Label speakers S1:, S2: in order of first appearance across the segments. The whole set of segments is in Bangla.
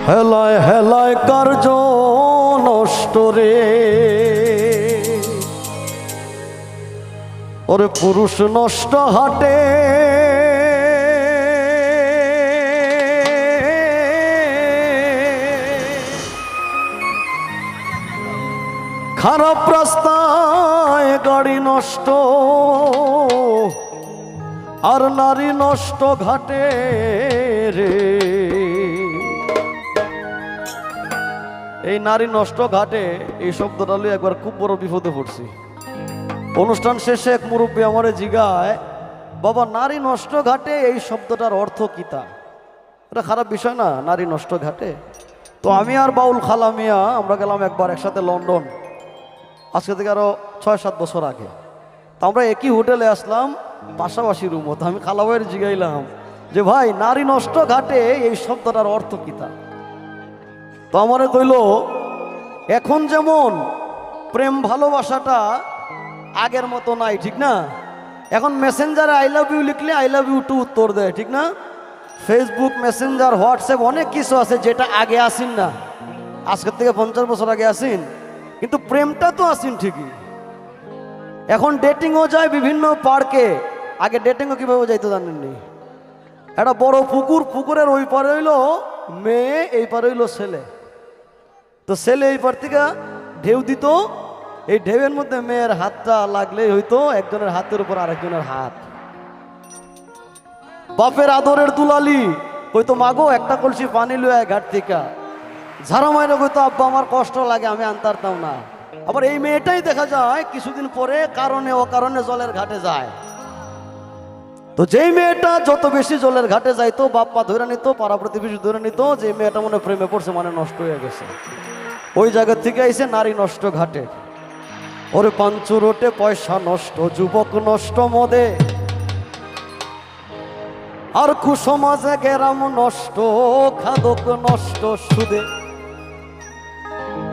S1: হেলায় হেলায় কার্য নষ্ট রে, ওরে পুরুষ নষ্ট হাটে খারাপ রাস্তায় গাড়ি নষ্ট আর নারী নষ্ট ঘাটে রে। এই নারী নষ্ট ঘাটে এই শব্দটা লই একবার খুব বড় বিপদে পড়ছি। অনুষ্ঠান শেষে এক মুরব্বী আমারে জিগায়, বাবা নারী নষ্ট ঘাটে এই শব্দটার অর্থ কি? তা এটা খারাপ বিষয় না, নারী নষ্ট ঘাটে? তো আমি আর বাউল খালা মিয়া আমরা গেলাম একবার একসাথে লন্ডন, আজকে থেকে আরো ৬-৭ বছর আগে। তো আমরা একই হোটেলে আসলাম, পাশাপাশি রুম। তো আমি খালা ভাইয়ের জিগাইলাম যে ভাই নারী নষ্ট ঘাটে এই শব্দটার অর্থ কি? তা তো আমারে কইল, এখন যেমন প্রেম ভালোবাসাটা আগের মতো নাই, ঠিক না? এখন মেসেঞ্জারে আই লাভ ইউ লিখলে আই লাভ ইউ টু উত্তর দেয়, ঠিক না? ফেসবুক, মেসেঞ্জার, হোয়াটসঅ্যাপ অনেক কিছু আছে যেটা আগে আসিন না, আজকের থেকে 50 বছর আগে আসিন, কিন্তু প্রেমটা তো আসিন ঠিকই। এখন ডেটিংও যায় বিভিন্ন পার্কে, আগে ডেটিংও কিভাবে যাইতো জানেননি? একটা বড় পুকুর, পুকুরের ওই পারে হইলো মেয়ে, এই পারে হইলো ছেলে। তো ছেলে এই পার থেকে ঢেউ দিত, এই ঢেউয়ের মধ্যে মেয়ের হাতটা লাগলেই হইতো একজনের হাতের উপর আরেকজনের হাত। বাপের আদরের দুলালি হয়তো মাগো একটা কলসি পানি লুয়া ঘাট থেকে, ঝাড়া মাইরে হয়তো আব্বা আমার কষ্ট লাগে আমি আনতারতাম না। আবার এই মেয়েটাই দেখা যায় কিছুদিন পরে কারণে অকারণে জলের ঘাটে যায়। তো যেই মেয়েটা যত বেশি জলের ঘাটে যাইতো, বাপ্পা ধরে নিত, পাড়া প্রতিবেশী ধরে নিত যে মেয়েটা মনে প্রেমে পড়ছে, মানে নষ্ট হয়ে গেছে। ওই জায়গা থেকে আইসে নারী নষ্ট ঘাটে। ওরে পাঞ্চু রোটে পয়সা নষ্ট, যুবক নষ্ট মদে, আর কুসমাজে গেরাম নষ্ট, খাদক নষ্ট সুদে।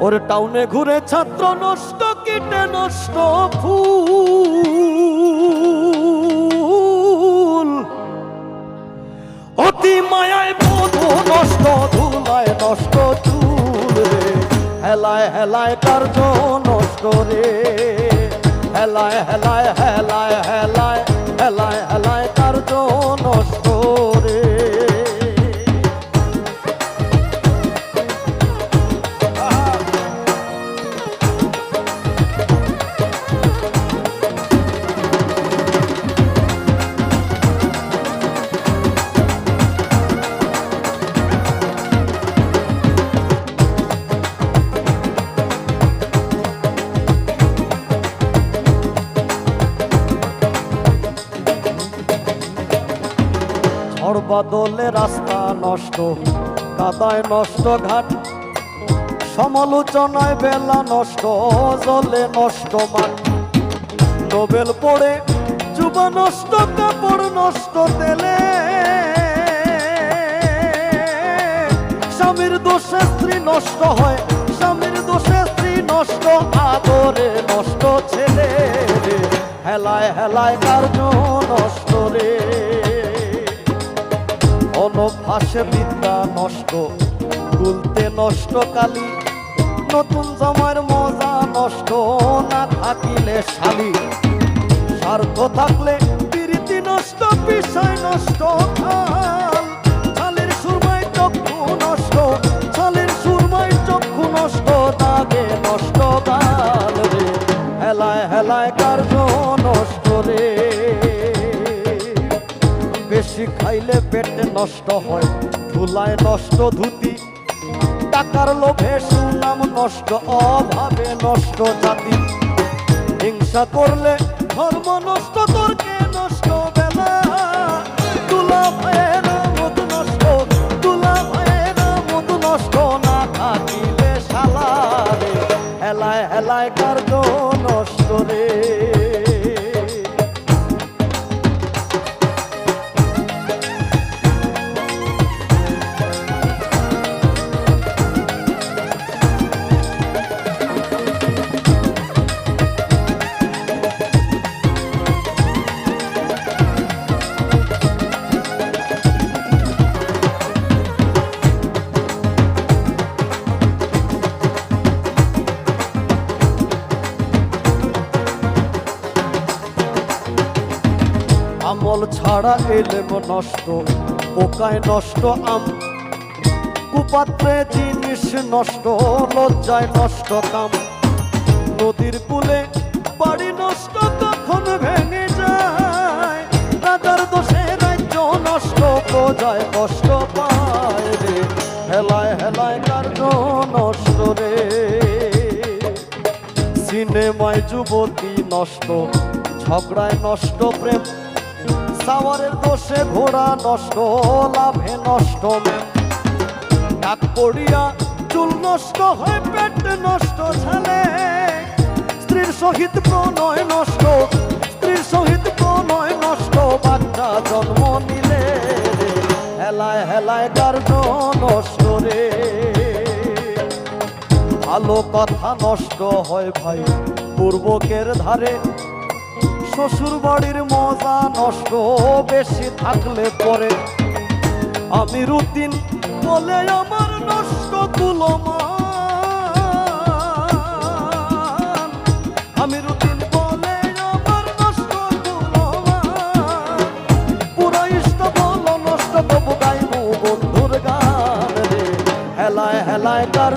S1: ওরে টাউনে ঘুরে ছাত্র নষ্ট, কীটে নষ্ট ফুল, অতি মায়ায় বধূ নষ্ট, ধুলায় নষ্ট চুল রে। হেলায় হেলায় কার্য নষ্ট রে, হেলায় হেলায় হেলায় হেলায় হেলায় হেলায় কার্য নষ্ট রে। ঝড় বাদলে রাস্তা নষ্ট, কাদায় নষ্ট ঘাট, সমালোচনায় বেলা নষ্ট, জলে নষ্ট মাঠ। নোবেল পড়ে যুবা নষ্ট, কাপড় নষ্ট তেলে, স্বামীর দোষে স্ত্রী নষ্ট হয়, স্বামীর দোষে স্ত্রী নষ্ট, আদরে নষ্ট ছেলে রে। হেলায় হেলায় কার্য নষ্ট রে, অনভাসে বিদ্যা নষ্ট, গুলতে নষ্ট কালি, নতুন জামার মজা নষ্ট, না থাকিলে শালি। স্বার্থ থাকলে প্রীতি নষ্ট, বিষয় নষ্ট খাল, ছালের সুরমায় চক্ষু নষ্ট, ছালের সুরমায় চক্ষু নষ্ট, দাগে নষ্ট গাল রে। হেলায় হেলায় কার্য নষ্ট রে, বেশি খাইলে পেটে নষ্ট হয়, ধুলায় নষ্ট ধুতি, টাকার লোভে সুনাম নষ্ট, অভাবে নষ্ট জাতি। হিংসা করলে ধর্ম নষ্ট, তর্কে নষ্ট বেলা, তুলা ভাইয়ের মধু নষ্ট, তুলা ভাইয়ের মধু নষ্ট, না থাকিলে শালা রে। হেলায় হেলায় কার্য নষ্ট রে। ছাড়া এলেম নষ্ট, পোকায় নষ্ট আম, কুপাত্রে জিনিস নষ্ট, লজ্জায় নষ্ট কাম। নদীর কূলে বাড়ি নষ্ট কখন ভেঙে যায়, রাজার দোষে রাজ্য নষ্ট, প্রজায় কষ্ট পায় রে, হেলায় হেলায় কার্য নষ্ট রে। সিনেমায় যুবতী নষ্ট, ঝগড়ায় নষ্ট প্রেম, সাওয়ারের দোষে ঘোড়া নষ্ট, লাভে নষ্ট মেম। ডাক পড়িয়া চুল নষ্ট হয়, পেট নষ্ট ছেলে, স্ত্রীর সহিত প্রণয় নষ্ট, স্ত্রীর সহিত প্রণয় নষ্ট, বাচ্চা জন্ম নিলে রে, হেলায় হেলায় কার্য নষ্ট রে। ভালো কথা নষ্ট হয় ভাই পূর্বকের ধারে, শ্বশুর বাড়ির মজা নষ্ট, বেশি থাকলে পরে। আমি রুটিন বলে আমার নষ্ট কুলমান, আমি রুটিন বলে আমার নষ্ট কুলমান, পুরা ইষ্ট বল নষ্ট, তবু গাইবো বন্ধুর গান রে, হেলায় হেলায় কার